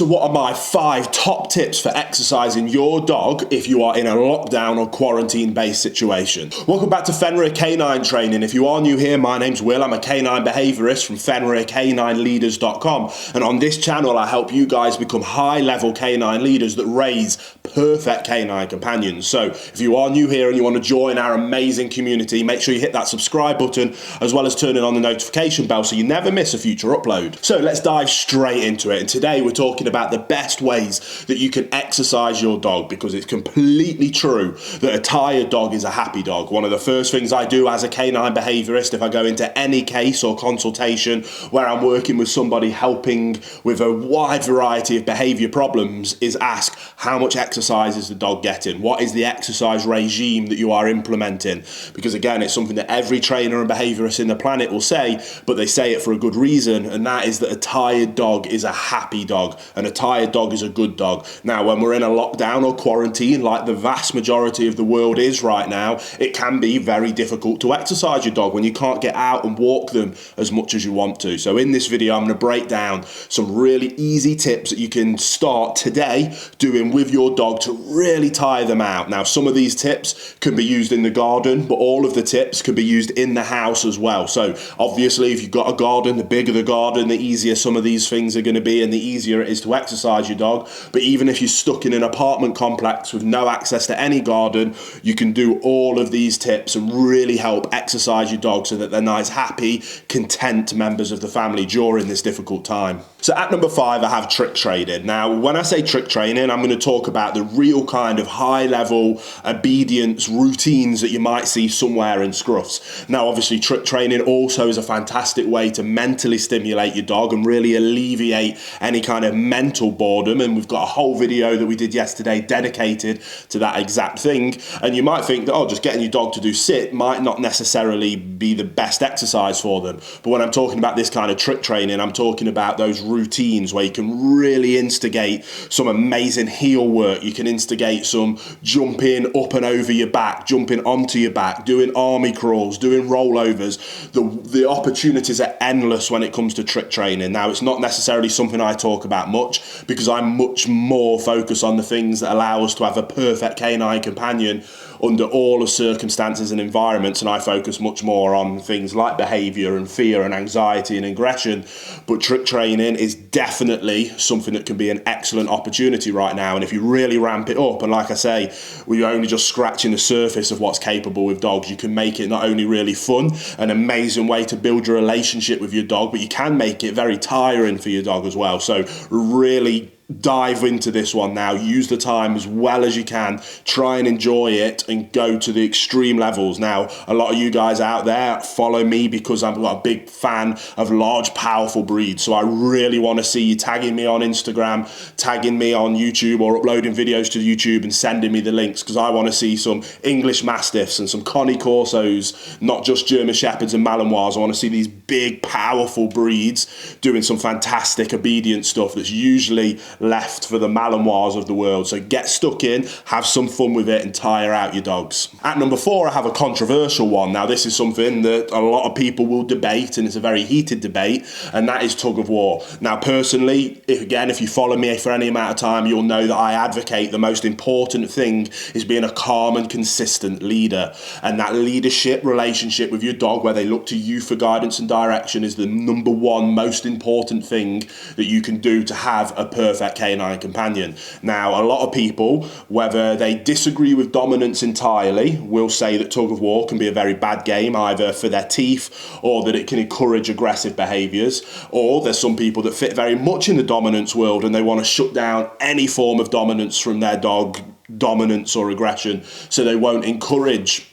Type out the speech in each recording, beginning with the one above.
So what are my 5 top tips for exercising your dog if you are in a lockdown or quarantine-based situation? Welcome back to Fenrir Canine Training. If you are new here, my name's Will. I'm a canine behaviourist from FenrirCanineLeaders.com. And on this channel, I help you guys become high-level canine leaders that raise perfect canine companions. So if you are new here and you want to join our amazing community, make sure you hit that subscribe button as well as turning on the notification bell so you never miss a future upload. So let's dive straight into it. And today we're talking about the best ways that you can exercise your dog, because it's completely true that a tired dog is a happy dog. One of the first things I do as a canine behaviourist, if I go into any case or consultation where I'm working with somebody helping with a wide variety of behaviour problems, is ask, how much exercise is the dog getting? What is the exercise regime that you are implementing? Because again, it's something that every trainer and behaviourist in the planet will say, but they say it for a good reason, and that is that a tired dog is a happy dog, and a tired dog is a good dog. Now, when we're in a lockdown or quarantine, like the vast majority of the world is right now, it can be very difficult to exercise your dog when you can't get out and walk them as much as you want to. So in this video, I'm going to break down some really easy tips that you can start today doing with your dog to really tire them out. Now, some of these tips can be used in the garden, but all of the tips can be used in the house as well. So obviously, if you've got a garden, the bigger the garden, the easier some of these things are going to be, and the easier it is to exercise your dog. But even if you're stuck in an apartment complex with no access to any garden, you can do all of these tips and really help exercise your dog so that they're nice, happy, content members of the family during this difficult time. So at number 5, I have trick training. Now, when I say trick training, I'm going to talk about the real kind of high-level obedience routines that you might see somewhere in scruffs. Now, obviously, trick training also is a fantastic way to mentally stimulate your dog and really alleviate any kind of mental boredom. And we've got a whole video that we did yesterday dedicated to that exact thing. And you might think that, oh, just getting your dog to do sit might not necessarily be the best exercise for them. But when I'm talking about this kind of trick training, I'm talking about those routines where you can really instigate some amazing heel work. You can instigate some jumping up and over your back, jumping onto your back, doing army crawls, doing rollovers. The opportunities are endless when it comes to trick training. Now, it's not necessarily something I talk about much because I'm much more focused on the things that allow us to have a perfect canine companion under all the circumstances and environments, and I focus much more on things like behaviour and fear and anxiety and aggression. But trick training is definitely something that can be an excellent opportunity right now, and if you really ramp it up, and like I say, we're only just scratching the surface of what's capable with dogs, you can make it not only really fun, an amazing way to build your relationship with your dog, but you can make it very tiring for your dog as well. So really dive into this one now. Use the time as well as you can. Try and enjoy it and go to the extreme levels. Now, a lot of you guys out there follow me because I'm a big fan of large, powerful breeds. So I really want to see you tagging me on Instagram, tagging me on YouTube, or uploading videos to YouTube and sending me the links, because I want to see some English Mastiffs and some Connie Corsos, not just German Shepherds and Malinois. I want to see these big, powerful breeds doing some fantastic obedience stuff that's usually left for the Malinois of the world. So get stuck in, have some fun with it, and tire out your dogs. At number 4, I have a controversial one. Now, this is something that a lot of people will debate, and it's a very heated debate, and that is tug of war. Now, personally, if you follow me for any amount of time, you'll know that I advocate the most important thing is being a calm and consistent leader, and that leadership relationship with your dog, where they look to you for guidance and direction, is the number 1 most important thing that you can do to have a perfect canine companion. Now, a lot of people, whether they disagree with dominance entirely, will say that tug of war can be a very bad game, either for their teeth or that it can encourage aggressive behaviours, or there's some people that fit very much in the dominance world and they want to shut down any form of dominance from their dog, dominance or aggression, so they won't encourage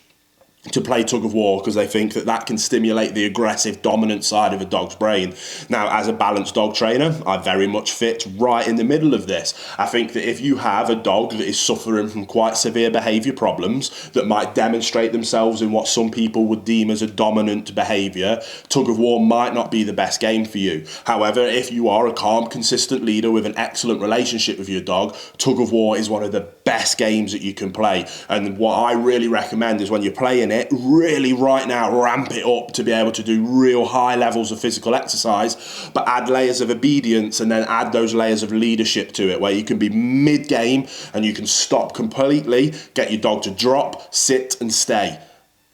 to play tug of war because they think that that can stimulate the aggressive, dominant side of a dog's brain. Now, as a balanced dog trainer, I very much fit right in the middle of this. I think that if you have a dog that is suffering from quite severe behaviour problems that might demonstrate themselves in what some people would deem as a dominant behaviour, tug of war might not be the best game for you. However, if you are a calm, consistent leader with an excellent relationship with your dog, tug of war is one of the best games that you can play. And what I really recommend is when you're playing it, it, really right now ramp it up to be able to do real high levels of physical exercise, but add layers of obedience and then add those layers of leadership to it, where you can be mid-game and you can stop completely, get your dog to drop, sit and stay.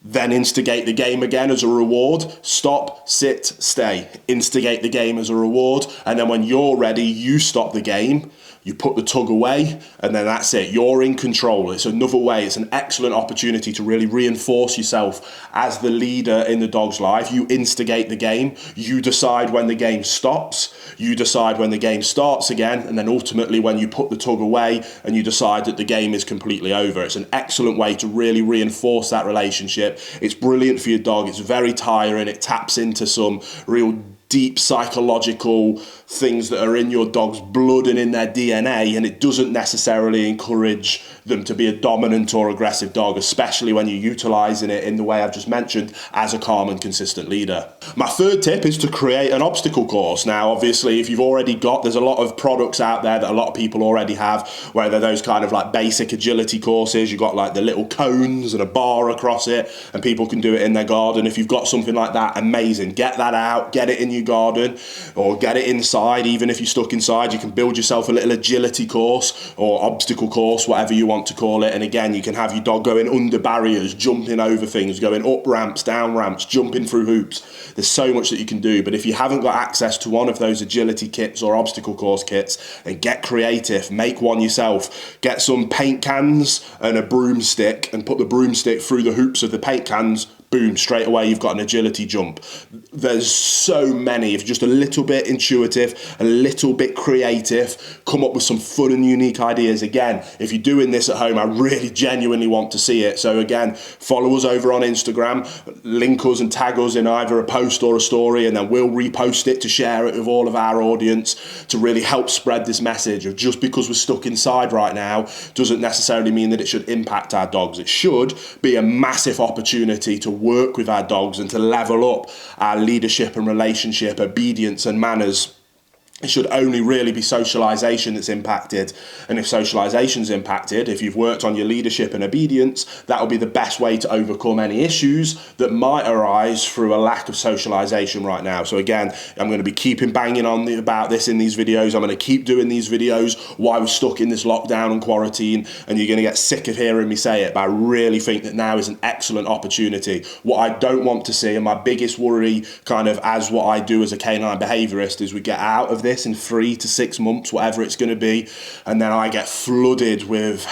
Then instigate the game again as a reward. Stop, sit, stay. Instigate the game as a reward. And then when you're ready, you stop the game. You put the tug away, and then that's it. You're in control. It's another way. It's an excellent opportunity to really reinforce yourself as the leader in the dog's life. You instigate the game. You decide when the game stops. You decide when the game starts again. And then ultimately when you put the tug away and you decide that the game is completely over. It's an excellent way to really reinforce that relationship. It's brilliant for your dog. It's very tiring. It taps into some real deep psychological things that are in your dog's blood and in their DNA, and it doesn't necessarily encourage them to be a dominant or aggressive dog, especially when you're utilising it in the way I've just mentioned as a calm and consistent leader. My third tip is to create an obstacle course. Now, obviously, if you've already there's a lot of products out there that a lot of people already have, where they're those kind of like basic agility courses. You've got like the little cones and a bar across it, and people can do it in their garden. If you've got something like that, amazing. Get that out, get it in your garden, or get it inside. Even if you're stuck inside, you can build yourself a little agility course or obstacle course, whatever you want to call it. And again, you can have your dog going under barriers, jumping over things, going up ramps, down ramps, jumping through hoops. There's so much that you can do. But if you haven't got access to one of those agility kits or obstacle course kits, then get creative, make one yourself. Get some paint cans and a broomstick and put the broomstick through the hoops of the paint cans. Boom, straight away you've got an agility jump. There's so many. If you're just a little bit intuitive, a little bit creative, come up with some fun and unique ideas. Again, if you're doing this at home, I really genuinely want to see it. So again, follow us over on Instagram, link us and tag us in either a post or a story, and then we'll repost it to share it with all of our audience to really help spread this message of just because we're stuck inside right now doesn't necessarily mean that it should impact our dogs. It should be a massive opportunity to work with our dogs and to level up our leadership and relationship, obedience and manners. It should only really be socialisation that's impacted. And if socialisation's impacted, if you've worked on your leadership and obedience, that'll be the best way to overcome any issues that might arise through a lack of socialisation right now. So again, I'm going to be keeping banging on about this in these videos. I'm going to keep doing these videos while we're stuck in this lockdown and quarantine, and you're going to get sick of hearing me say it, but I really think that now is an excellent opportunity. What I don't want to see, and my biggest worry kind of as what I do as a canine behaviourist, is we get out of this in 3 to 6 months, whatever it's going to be, and then I get flooded with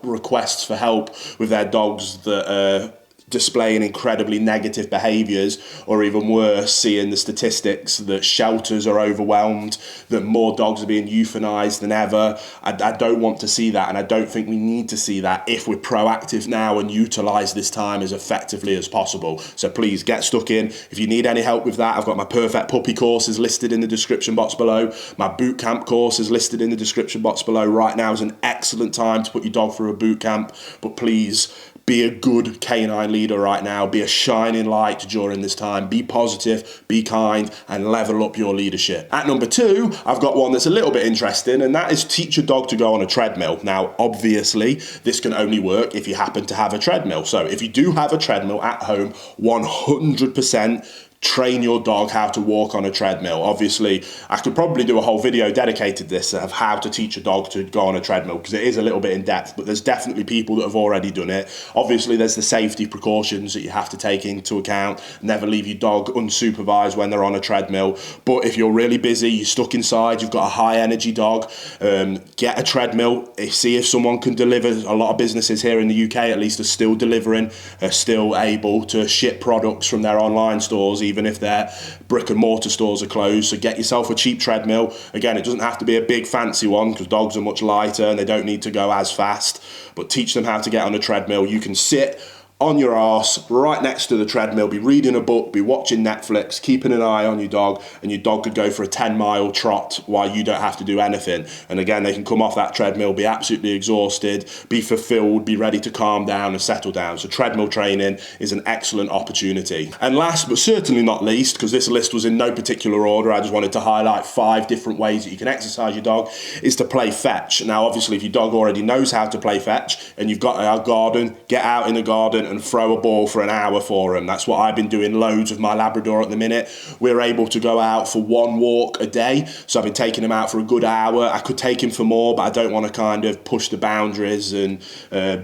requests for help with their dogs that are displaying incredibly negative behaviours, or even worse, seeing the statistics that shelters are overwhelmed, that more dogs are being euthanized than ever. I don't want to see that, and I don't think we need to see that if we're proactive now and utilise this time as effectively as possible. So please get stuck in. If you need any help with that, I've got my Perfect Puppy courses listed in the description box below. My boot camp course is listed in the description box below. Right now is an excellent time to put your dog through a boot camp, but please be a good canine leader right now. Be a shining light during this time. Be positive, be kind, and level up your leadership. At number 2, I've got one that's a little bit interesting, and that is teach your dog to go on a treadmill. Now, obviously, this can only work if you happen to have a treadmill. So if you do have a treadmill at home, 100% train your dog how to walk on a treadmill. Obviously, I could probably do a whole video dedicated to this of how to teach a dog to go on a treadmill, because it is a little bit in depth, but there's definitely people that have already done it. Obviously, there's the safety precautions that you have to take into account. Never leave your dog unsupervised when they're on a treadmill. But if you're really busy, you're stuck inside, you've got a high energy dog, get a treadmill. See if someone can deliver. A lot of businesses here in the UK at least are still delivering, are still able to ship products from their online stores, even if their brick and mortar stores are closed. So get yourself a cheap treadmill. Again, it doesn't have to be a big fancy one, because dogs are much lighter and they don't need to go as fast, but teach them how to get on a treadmill. You can sit on your arse right next to the treadmill, be reading a book, be watching Netflix, keeping an eye on your dog, and your dog could go for a 10-mile trot while you don't have to do anything. And again, they can come off that treadmill, be absolutely exhausted, be fulfilled, be ready to calm down and settle down. So treadmill training is an excellent opportunity. And last but certainly not least, because this list was in no particular order, I just wanted to highlight 5 different ways that you can exercise your dog, is to play fetch. Now, obviously, if your dog already knows how to play fetch and you've got a garden, get out in the garden and throw a ball for an hour for them. That's what I've been doing loads with my Labrador at the minute. We're able to go out for one walk a day, so I've been taking him out for a good hour. I could take him for more, but I don't want to kind of push the boundaries and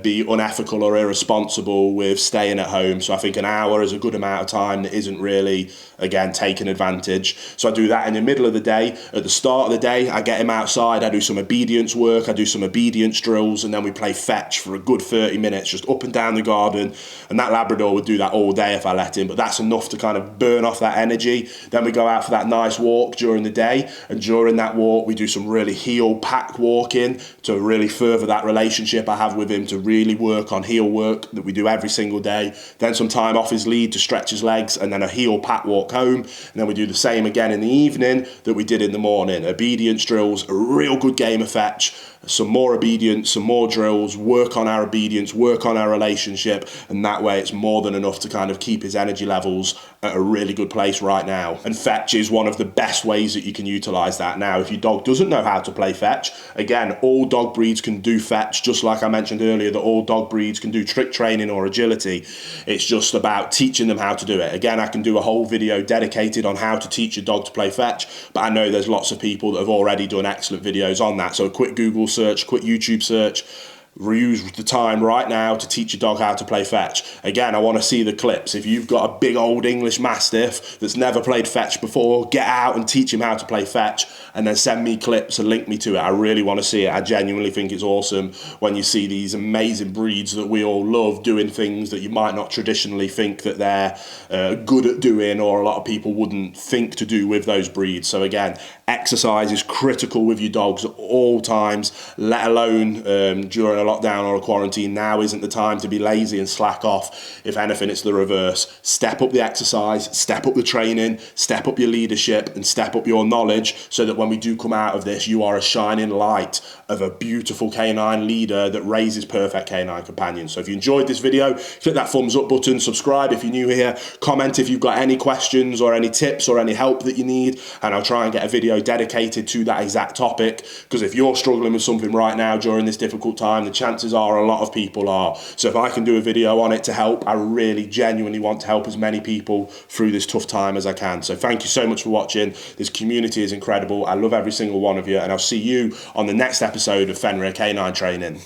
be unethical or irresponsible with staying at home. So I think an hour is a good amount of time that isn't really, again, taking advantage. So I do that in the middle of the day. At the start of the day, I get him outside, I do some obedience work, I do some obedience drills, and then we play fetch for a good 30 minutes, just up and down the garden. And that Labrador would do that all day if I let him, but that's enough to kind of burn off that energy. Then we go out for that nice walk during the day, and during that walk, we do some really heel pack walking to really further that relationship I have with him, to really work on heel work that we do every single day. Then some time off his lead to stretch his legs, and then a heel pack walk home. And then we do the same again in the evening that we did in the morning. Obedience drills, a real good game of fetch, some more obedience, some more drills, work on our obedience, work on our relationship, and that way it's more than enough to kind of keep his energy levels at a really good place right now. And fetch is one of the best ways that you can utilize that. Now, if your dog doesn't know how to play fetch, again, all dog breeds can do fetch, just like I mentioned earlier that all dog breeds can do trick training or agility. It's just about teaching them how to do it. Again, I can do a whole video dedicated on how to teach your dog to play fetch, but I know there's lots of people that have already done excellent videos on that. So a quick Google search, quick YouTube search, use the time right now to teach your dog how to play fetch. Again, I want to see the clips. If you've got a big old English Mastiff that's never played fetch before, get out and teach him how to play fetch, and then send me clips and link me to it. I really want to see it. I genuinely think it's awesome when you see these amazing breeds that we all love doing things that you might not traditionally think that they're good at doing, or a lot of people wouldn't think to do with those breeds. So again, exercise is critical with your dogs at all times, let alone during a lockdown or a quarantine. Now isn't the time to be lazy and slack off. If anything, it's the reverse. Step up the exercise, step up the training, step up your leadership, and step up your knowledge, so that when we do come out of this, you are a shining light of a beautiful canine leader that raises perfect canine companions. So if you enjoyed this video, click that thumbs up button, subscribe if you're new here, comment if you've got any questions or any tips or any help that you need, and I'll try and get a video dedicated to that exact topic, because if you're struggling with something right now during this difficult time, the chances are a lot of people are. So if I can do a video on it to help, I really genuinely want to help as many people through this tough time as I can. So thank you so much for watching. This community is incredible. I love every single one of you, and I'll see you on the next episode of Fenrir Canine Training.